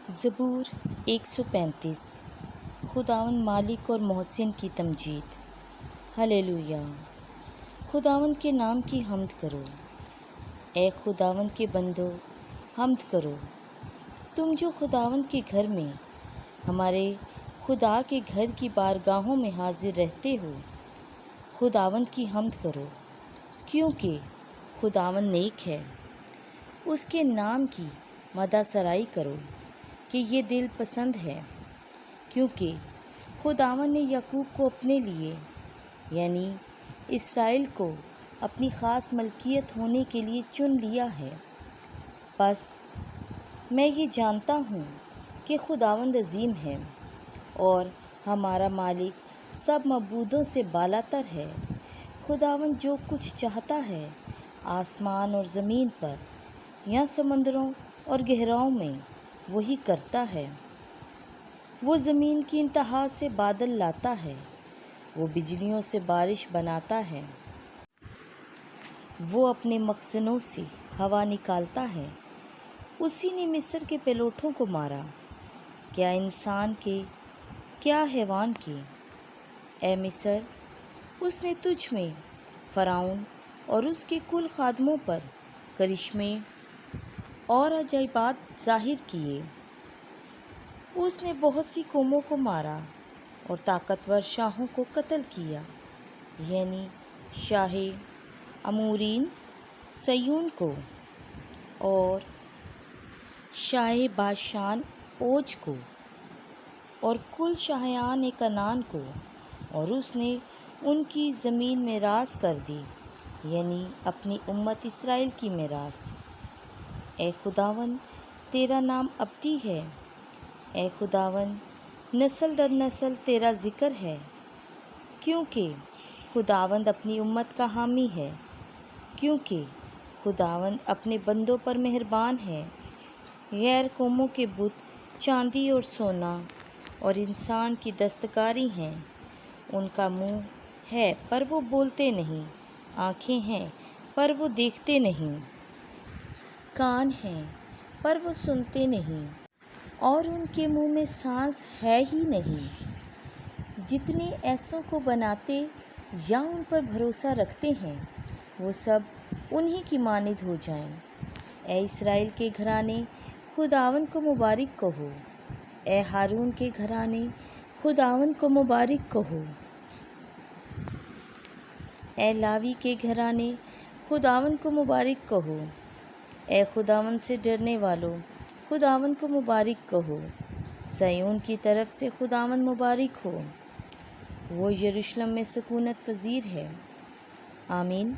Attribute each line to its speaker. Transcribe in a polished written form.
Speaker 1: زبور 135 خداوند مالک اور محسن کی تمجید۔ ہلیلویا۔ خداوند کے نام کی حمد کرو، اے خداوند کے بندو حمد کرو، تم جو خداوند کے گھر میں ہمارے خدا کے گھر کی بارگاہوں میں حاضر رہتے ہو۔ خداوند کی حمد کرو، کیونکہ خداوند نیک ہے، اس کے نام کی مدح سرائی کرو کہ یہ دل پسند ہے، کیونکہ خداوند نے یعقوب کو اپنے لیے یعنی اسرائیل کو اپنی خاص ملکیت ہونے کے لیے چن لیا ہے۔ بس میں یہ جانتا ہوں کہ خداوند عظیم ہے اور ہمارا مالک سب معبودوں سے بالاتر ہے۔ خداوند جو کچھ چاہتا ہے آسمان اور زمین پر یا سمندروں اور گہراؤں میں وہی کرتا ہے۔ وہ زمین کی انتہا سے بادل لاتا ہے، وہ بجلیوں سے بارش بناتا ہے، وہ اپنے مخزنوں سے ہوا نکالتا ہے۔ اسی نے مصر کے پیلوٹوں کو مارا، کیا انسان کے کیا حیوان کے۔ اے مصر، اس نے تجھ میں فرعون اور اس کے کل خادموں پر کرشمے اور عجائبات ظاہر کیے۔ اس نے بہت سی قوموں کو مارا اور طاقتور شاہوں کو قتل کیا، یعنی شاہ امورین سیہون کو اور شاہ باشان اوج کو اور کل شاہان کنعان کو، اور اس نے ان کی زمین میراث کر دی، یعنی اپنی امت اسرائیل کی میراث۔ اے خداوند، تیرا نام ابدی ہے، اے خداوند نسل در نسل تیرا ذکر ہے، کیونکہ خداوند اپنی امت کا حامی ہے، کیونکہ خداوند اپنے بندوں پر مہربان ہے۔ غیر قوموں کے بت چاندی اور سونا اور انسان کی دستکاری ہیں، ان کا منہ ہے پر وہ بولتے نہیں، آنکھیں ہیں پر وہ دیکھتے نہیں، کان ہیں پر وہ سنتے نہیں، اور ان کے منہ میں سانس ہے ہی نہیں۔ جتنے ایسوں کو بناتے یا ان پر بھروسہ رکھتے ہیں، وہ سب انہی کی مانند ہو جائیں۔ اے اسرائیل کے گھرانے، خداوند کو مبارک کہو، اے ہارون کے گھرانے، خداوند کو مبارک کہو۔ اے لاوی کے گھرانے، خداوند کو مبارک کہو، اے خداوند سے ڈرنے والو، خداوند کو مبارک کہو۔ صہیون کی طرف سے خداوند مبارک ہو، وہ یروشلم میں سکونت پذیر ہے۔ آمین۔